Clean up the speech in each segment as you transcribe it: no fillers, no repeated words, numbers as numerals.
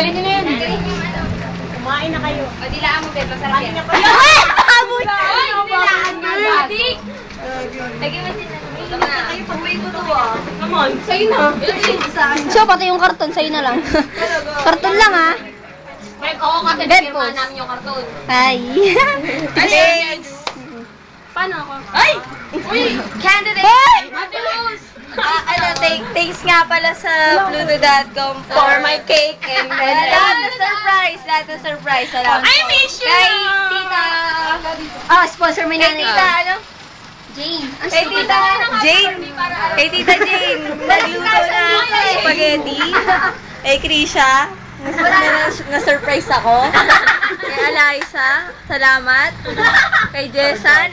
Tanggalin niyo na yan. Kumain na kayo. O, dilaan mo, Beb. Masarap yan. Habol! Ay, dilaan mo. Lagyan mo sila. Kayo, pag-uwi ko to, ah. Come on, sa'yo na. So, pati yung karton, sa'yo na lang. Karton lang, ha? Beb, oo, kasi Beb, firma post. namin yung karton. Hi. Thanks. Paano ako? Ay! Uy! Candidate! Hoy! Ate Luz! Thanks nga pala sa Pluto.com for my cake and lahat ng surprise. Salamat. I miss you! Kay Tita... Ah, sponsor mo na Kay Tita, ano? Jane. Kay Tita Jane. Kay Tita Jane. Nagluto na spaghetti. Kay Krisha. Na-surprise ako. Kay Eliza. Salamat. Kay Jessa.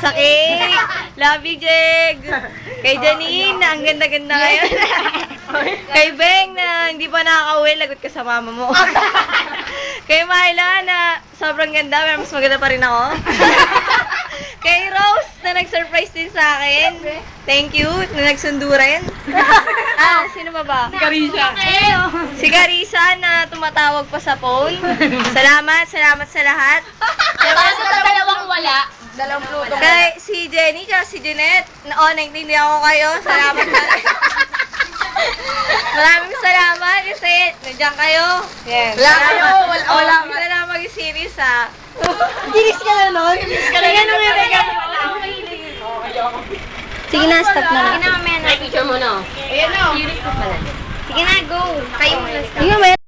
Sa cake. Love you, Jeg. Kay Janine. Na ang ganda-ganda ngayon. Kay Beng na hindi pa nakaka-uwi. Lagot ka sa mama mo. Kay Myla na sobrang ganda. Pero mas maganda pa rin ako. Kay Rose na nag-surprise din sa akin. Thank you. Na nagsundo rin. Sino ba? Si Carisha. Si Carissa na tumatawag pa sa phone. Salamat sa lahat. Paano sa dalawang wala? Dalawang Pluto. Kay si Jenny at si Jeanette. Naintindihan ko kayo. Salamat. Maraming salamat kasi nandiyan kayo. Yes. Wala lang mag-series, ha. Gilis ka na nun? Kaya nung Sige na, stop na lang. Ay, picture mo na. Ayan na. Sige na, go. Kayo muna. Sige na,